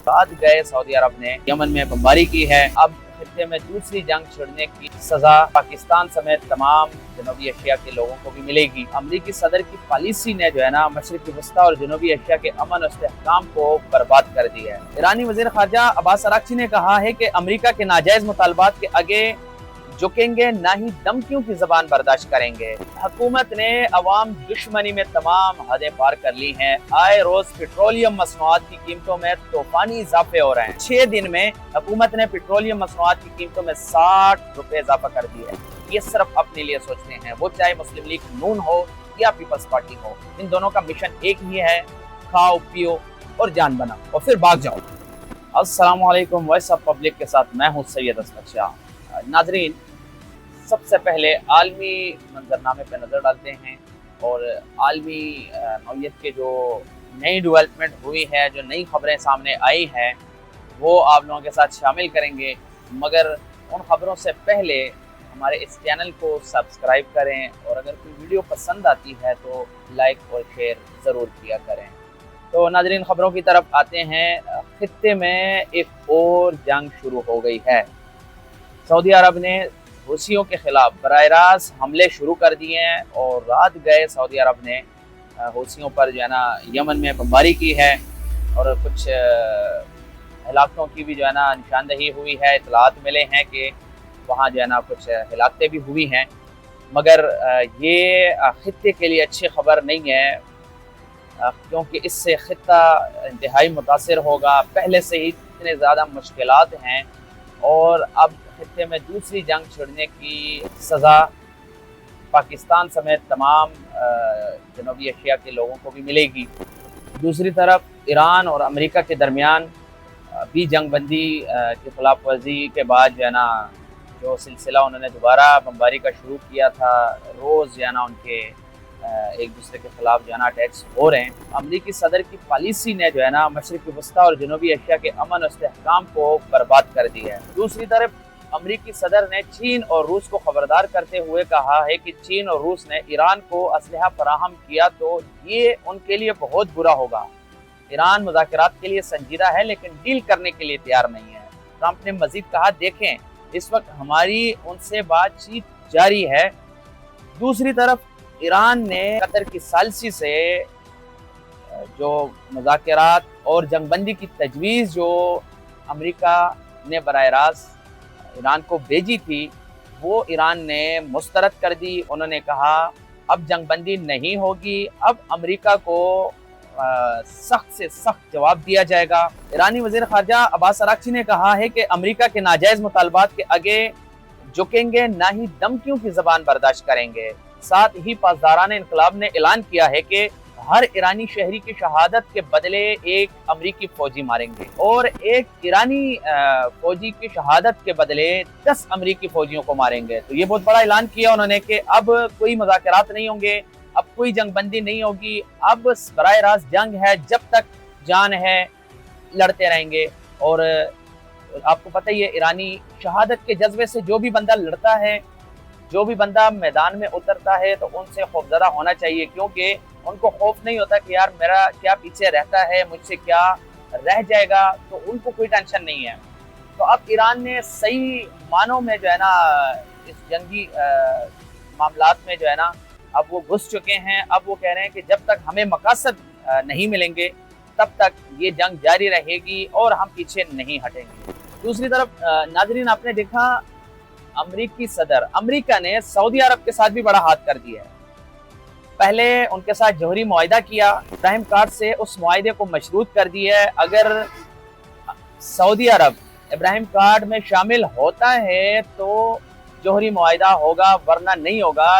بعد گئے سعودی عرب نے یمن میں بمباری کی ہے۔ اب خطے میں دوسری جنگ چھڑنے کی سزا پاکستان سمیت تمام جنوبی ایشیا کے لوگوں کو بھی ملے گی۔ امریکی صدر کی پالیسی نے جو ہے نا مشرقی وسطی اور جنوبی ایشیا کے امن و استحکام کو برباد کر دیا ہے۔ ایرانی وزیر خارجہ عباس اراغچی نے کہا ہے کہ امریکہ کے ناجائز مطالبات کے آگے جھکیں گے، نہ ہی دھمکیوں کی زبان برداشت کریں گے۔ حکومت نے عوام دشمنی میں تمام حدیں پار کر لی ہیں۔ آئے روز پیٹرولیم مصنوعات کی قیمتوں میں طوفانی اضافے ہو رہے ہیں۔ 6 دن میں حکومت نے پیٹرولیم مصنوعات کی قیمتوں میں 60 روپے اضافہ کر دیا ہے۔ یہ صرف اپنے لیے سوچتے ہیں، وہ چاہے مسلم لیگ نون ہو یا پیپلز پارٹی ہو، ان دونوں کا مشن ایک ہی ہے، کھاؤ پیو اور جان بناؤ اور پھر بھاگ جاؤ۔ السلام علیکم، وائس آف پبلک کے ساتھ میں ہوں سید اسمت شاہ۔ ناظرین، سب سے پہلے عالمی منظرنامے پہ نظر ڈالتے ہیں اور عالمی نوعیت کے جو نئی ڈیولپمنٹ ہوئی ہے، جو نئی خبریں سامنے آئی ہیں، وہ آپ لوگوں کے ساتھ شامل کریں گے۔ مگر ان خبروں سے پہلے ہمارے اس چینل کو سبسکرائب کریں اور اگر کوئی ویڈیو پسند آتی ہے تو لائک اور شیئر ضرور کیا کریں۔ تو ناظرین، خبروں کی طرف آتے ہیں۔ خطے میں ایک اور جنگ شروع ہو گئی ہے۔ سعودی عرب نے حوثیوں کے خلاف براہ راست حملے شروع کر دیے ہیں اور رات گئے سعودی عرب نے حوثیوں پر جو ہے نا یمن میں بمباری کی ہے اور کچھ ہلاکتوں کی بھی جو ہے نا نشاندہی ہوئی ہے۔ اطلاعات ملے ہیں کہ وہاں جو ہے نا کچھ ہلاکتیں بھی ہوئی ہیں، مگر یہ خطے کے لیے اچھی خبر نہیں ہے، کیونکہ اس سے خطہ انتہائی متاثر ہوگا۔ پہلے سے ہی اتنے زیادہ مشکلات ہیں اور اب خطے میں دوسری جنگ چھڑنے کی سزا پاکستان سمیت تمام جنوبی ایشیا کے لوگوں کو بھی ملے گی۔ دوسری طرف ایران اور امریکہ کے درمیان بھی جنگ بندی کی خلاف ورزی کے بعد جو ہے نا جو سلسلہ انہوں نے دوبارہ بمباری کا شروع کیا تھا، روز جو ہے نا ان کے ایک دوسرے کے خلاف جو ہے نا اٹیکس ہو رہے ہیں۔ امریکی صدر کی پالیسی نے جو ہے نا مشرقی وسطی اور جنوبی ایشیا کے امن و استحکام کو برباد کر دیا ہے۔ دوسری طرف امریکی صدر نے چین اور روس کو خبردار کرتے ہوئے کہا ہے کہ چین اور روس نے ایران کو اسلحہ فراہم کیا تو یہ ان کے لیے بہت برا ہوگا۔ ایران مذاکرات کے لیے سنجیدہ ہے لیکن ڈیل کرنے کے لیے تیار نہیں ہے۔ ٹرمپ نے مزید کہا، دیکھیں اس وقت ہماری ان سے بات چیت جاری ہے۔ دوسری طرف ایران نے قطر کی ثالثی سے جو مذاکرات اور جنگ بندی کی تجویز جو امریکہ نے براہ راست ایران کو بھیجی تھی، وہ ایران نے مسترد کر دی۔ انہوں نے کہا اب جنگ بندی نہیں ہوگی، اب امریکہ کو سخت سے سخت جواب دیا جائے گا۔ ایرانی وزیر خارجہ عباس اراغچی نے کہا ہے کہ امریکہ کے ناجائز مطالبات کے آگے جھکیں گے، نہ ہی دھمکیوں کی زبان برداشت کریں گے۔ ساتھ ہی پاسداران انقلاب نے اعلان کیا ہے کہ ہر ایرانی شہری کی شہادت کے بدلے ایک امریکی فوجی ماریں گے اور ایک ایرانی فوجی کی شہادت کے بدلے 10 امریکی فوجیوں کو ماریں گے۔ تو یہ بہت بڑا اعلان کیا انہوں نے کہ اب کوئی مذاکرات نہیں ہوں گے، اب کوئی جنگ بندی نہیں ہوگی، اب براہ راست جنگ ہے، جب تک جان ہے لڑتے رہیں گے۔ اور آپ کو پتہ ہی ہے ایرانی شہادت کے جذبے سے جو بھی بندہ لڑتا ہے، جو بھی بندہ میدان میں اترتا ہے تو ان سے خوفزدہ ہونا چاہیے، کیونکہ ان کو خوف نہیں ہوتا کہ یار میرا کیا پیچھے رہتا ہے، مجھ سے کیا رہ جائے گا، تو ان کو کوئی ٹینشن نہیں ہے۔ تو اب ایران نے صحیح معنوں میں جو ہے نا اس جنگی معاملات میں جو ہے نا اب وہ گھس چکے ہیں۔ اب وہ کہہ رہے ہیں کہ جب تک ہمیں مقاصد نہیں ملیں گے تب تک یہ جنگ جاری رہے گی اور ہم پیچھے نہیں ہٹیں گے۔ دوسری طرف ناظرین، آپ نے دیکھا امریکی صدر امریکہ نے سعودی عرب کے ساتھ بھی بڑا ہاتھ کر دیا ہے۔ پہلے ان کے ساتھ جوہری معاہدہ کیا، ابراہیم کارڈ سے اس معاہدے کو مشروط کر دیا ہے۔ اگر سعودی عرب ابراہیم کارڈ میں شامل ہوتا ہے تو جوہری معاہدہ ہوگا، ورنہ نہیں ہوگا۔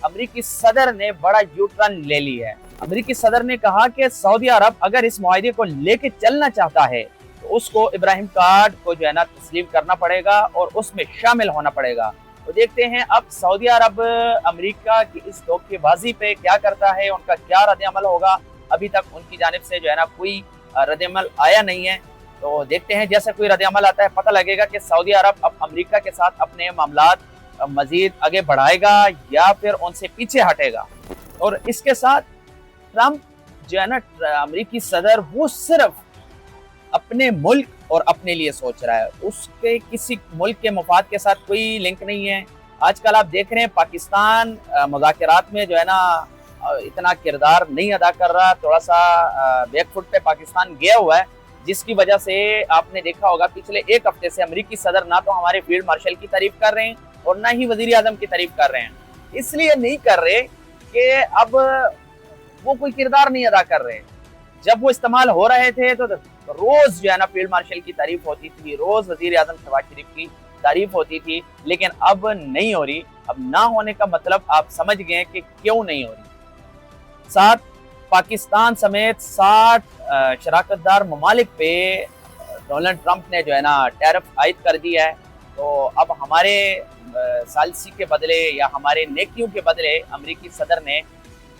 امریکی صدر نے بڑا یو ٹرن لے لی ہے۔ امریکی صدر نے کہا کہ سعودی عرب اگر اس معاہدے کو لے کے چلنا چاہتا ہے تو اس کو ابراہیم کارڈ کو جو ہے نا تسلیم کرنا پڑے گا اور اس میں شامل ہونا پڑے گا۔ تو دیکھتے ہیں اب سعودی عرب امریکہ کی اس دھوکے بازی پہ کیا کرتا ہے، ان کا کیا رد عمل ہوگا۔ ابھی تک ان کی جانب سے جو ہے نا کوئی رد عمل آیا نہیں ہے، تو دیکھتے ہیں جیسے کوئی رد عمل آتا ہے پتہ لگے گا کہ سعودی عرب اب امریکہ کے ساتھ اپنے معاملات مزید آگے بڑھائے گا یا پھر ان سے پیچھے ہٹے گا۔ اور اس کے ساتھ ٹرمپ جو ہے نا امریکی صدر، وہ صرف اپنے ملک اور اپنے لیے سوچ رہا ہے، اس کے کسی ملک کے مفاد کے ساتھ کوئی لنک نہیں ہے۔ آج کل آپ دیکھ رہے ہیں پاکستان مذاکرات میں جو ہے نا اتنا کردار نہیں ادا کر رہا، تھوڑا سا بیک فٹ پہ پاکستان گیا ہوا ہے، جس کی وجہ سے آپ نے دیکھا ہوگا پچھلے ایک ہفتے سے امریکی صدر نہ تو ہمارے فیلڈ مارشل کی تعریف کر رہے ہیں اور نہ ہی وزیر اعظم کی تعریف کر رہے ہیں۔ اس لیے نہیں کر رہے کہ اب وہ کوئی کردار نہیں ادا کر رہے۔ جب وہ استعمال ہو رہے تھے تو روز جو ہے نا فیلڈ مارشل کی تعریف ہوتی تھی، روز وزیر اعظم شہباز شریف کی تعریف ہوتی تھی، لیکن اب نہیں ہو رہی۔ اب نہ ہونے کا مطلب آپ سمجھ گئے کہ کیوں نہیں ہو رہی۔ ساتھ پاکستان سمیت 60 شراکت دار ممالک پہ ڈونلڈ ٹرمپ نے جو ہے نا ٹیرف عائد کر دیا ہے، تو اب ہمارے ثالثی کے بدلے یا ہمارے نیکیوں کے بدلے امریکی صدر نے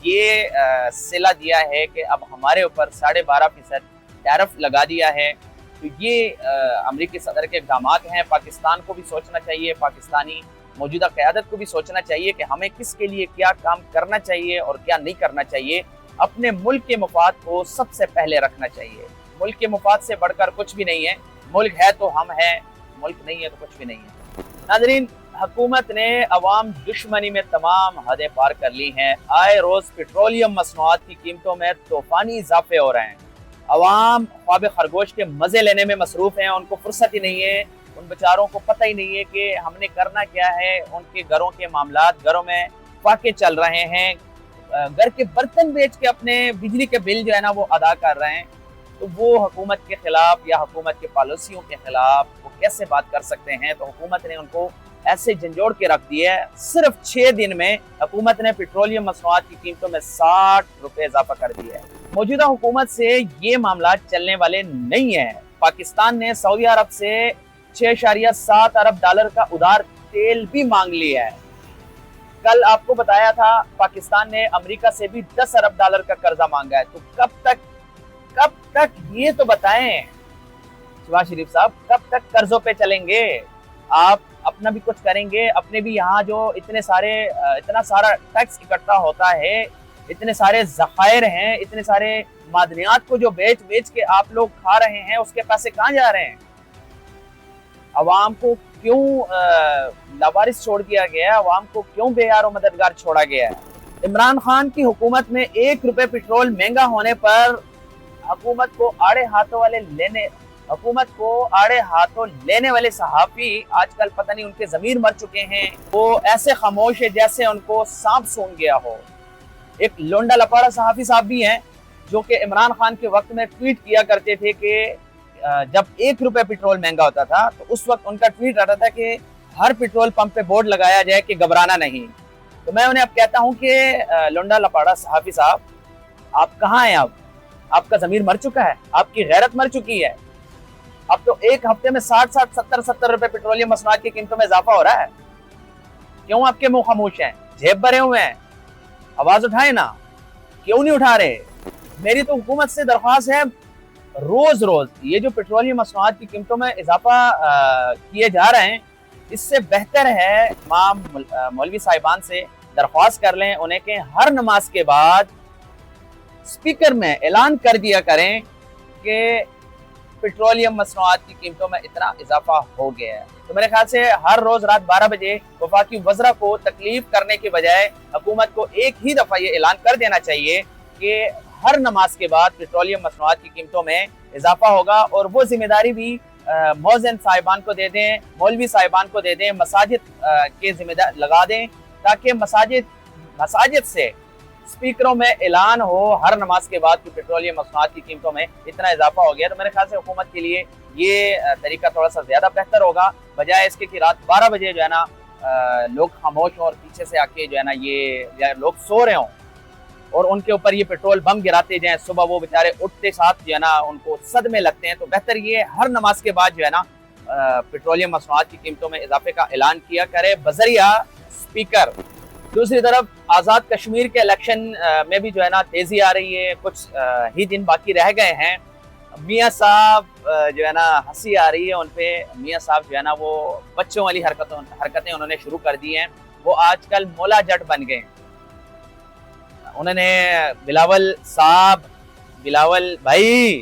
یہ صلہ دیا ہے کہ اب ہمارے اوپر 12.5% ٹیرف لگا دیا ہے۔ تو یہ امریکی صدر کے اقدامات ہیں۔ پاکستان کو بھی سوچنا چاہیے، پاکستانی موجودہ قیادت کو بھی سوچنا چاہیے کہ ہمیں کس کے لیے کیا کام کرنا چاہیے اور کیا نہیں کرنا چاہیے۔ اپنے ملک کے مفاد کو سب سے پہلے رکھنا چاہیے۔ ملک کے مفاد سے بڑھ کر کچھ بھی نہیں ہے۔ ملک ہے تو ہم ہیں، ملک نہیں ہے تو کچھ بھی نہیں ہے۔ ناظرین، حکومت نے عوام دشمنی میں تمام حدیں پار کر لی ہیں۔ آئے روز پیٹرولیم مصنوعات کی قیمتوں میں طوفانی اضافے ہو رہے ہیں۔ عوام خواب خرگوش کے مزے لینے میں مصروف ہیں، ان کو فرصت ہی نہیں ہے، ان بیچاروں کو پتہ ہی نہیں ہے کہ ہم نے کرنا کیا ہے۔ ان کے گھروں کے معاملات، گھروں میں فاقے چل رہے ہیں، گھر کے برتن بیچ کے اپنے بجلی کے بل جو ہے نا وہ ادا کر رہے ہیں۔ تو وہ حکومت کے خلاف یا حکومت کے پالیسیوں کے خلاف وہ کیسے بات کر سکتے ہیں؟ تو حکومت نے ان کو ایسے جھنجھوڑ کے رکھ دیا ہے۔ صرف 6 دن میں حکومت نے پیٹرولیم مصنوعات کی قیمتوں میں 60 روپے اضافہ کر دیا ہے۔ موجودہ حکومت سے یہ معاملات چلنے والے نہیں ہیں۔ پاکستان نے سعودی عرب سے 6.7 ارب ڈالر کا ادھار تیل بھی مانگ لیا ہے۔ کل آپ کو بتایا تھا پاکستان نے امریکہ سے بھی 10 ارب ڈالر کا قرضہ مانگا ہے۔ تو کب تک یہ تو بتائیں شہباز شریف صاحب، کب تک قرضوں پہ چلیں گے؟ آپ اپنا بھی کچھ کریں گے؟ اپنے بھی یہاں جو اتنا سارا ٹیکس اکٹھا ہوتا ہے، اتنے سارے ذخائر ہیں، اتنے سارے معدنیات کو جو بیچ کے آپ لوگ کھا رہے ہیں، اس کے پیسے کہاں جا رہے ہیں؟ عوام کو کیوں لاوارث چھوڑ دیا گیا ہے؟ عوام کو کیوں بے یار و مددگار چھوڑا گیا ہے؟ عمران خان کی حکومت میں 1 روپے پیٹرول مہنگا ہونے پر حکومت کو آڑے ہاتھوں لینے والے صحافی آج کل پتہ نہیں ان کے ضمیر مر چکے ہیں۔ وہ ایسے خاموش ہے جیسے ان کو سانپ سونگھ گیا ہو۔ ایک لونڈا لپاڑا صحافی صاحب بھی ہیں جو کہ عمران خان کے وقت میں ٹویٹ کیا کرتے تھے کہ جب 1 روپے پیٹرول مہنگا ہوتا تھا تو اس وقت ان کا ٹویٹ آتا تھا کہ ہر پیٹرول پمپ پہ بورڈ لگایا جائے کہ گھبرانا نہیں۔ تو میں انہیں اب کہتا ہوں کہ لونڈا لپاڑا صحافی صاحب، آپ کہاں ہیں؟ اب آپ کا ضمیر مر چکا ہے، آپ کی غیرت مر چکی ہے۔ اب تو ایک ہفتے میں 60 روپے پیٹرولیم مصنوعات کی قیمتوں میں اضافہ ہو رہا ہے۔ کیوں آپ کے منہ خاموش ہیں؟ جیب بھرے ہوئے ہیں، آواز اٹھائیں نا، کیوں نہیں اٹھا رہے؟ میری تو حکومت سے درخواست ہے، روز یہ جو پیٹرولیم مصنوعات کی قیمتوں میں اضافہ کیے جا رہے ہیں، اس سے بہتر ہے امام مولوی صاحبان سے درخواست کر لیں انہیں کہ ہر نماز کے بعد اسپیکر میں اعلان کر دیا کریں کہ پیٹرولیم مصنوعات کی قیمتوں میں اتنا اضافہ ہو گیا ہے۔ تو میرے خیال سے ہر روز رات 12 بجے وفاقی وزراء کو تکلیف کرنے کے بجائے حکومت کو ایک ہی دفعہ یہ اعلان کر دینا چاہیے کہ ہر نماز کے بعد پیٹرولیم مصنوعات کی قیمتوں میں اضافہ ہوگا، اور وہ ذمہ داری بھی مؤذن صاحبان کو دے دیں، مولوی صاحبان کو دے دیں، مساجد کے ذمہ دار لگا دیں، تاکہ مساجد سے اسپیکروں میں اعلان ہو ہر نماز کے بعد کہ پیٹرولیم مصنوعات کی قیمتوں میں اتنا اضافہ ہو گیا۔ تو میرے خیال سے حکومت کے لیے یہ طریقہ تھوڑا سا زیادہ بہتر ہوگا، بجائے اس کے کہ رات 12 بجے جو ہے نا لوگ خاموش ہوں اور پیچھے سے آ کے جو ہے نا یہ لوگ سو رہے ہوں اور ان کے اوپر یہ پیٹرول بم گراتے جائیں، صبح وہ بیچارے اٹھتے ساتھ جو ہے نا ان کو صدمے لگتے ہیں۔ تو بہتر یہ ہر نماز کے بعد جو ہے نا پیٹرولیم مصنوعات کی قیمتوں میں اضافے کا اعلان کیا کرے بذریعہ اسپیکر۔ دوسری طرف آزاد کشمیر کے الیکشن میں بھی جو ہے نا تیزی آ رہی ہے، کچھ ہی دن باقی رہ گئے ہیں۔ میاں صاحب جو ہے نا ہنسی آ رہی ہے ان پہ، میاں صاحب جو ہے نا وہ بچوں والی حرکتیں انہوں نے شروع کر دی ہیں۔ وہ آج کل مولا جٹ بن گئے۔ انہوں نے بلاول بھائی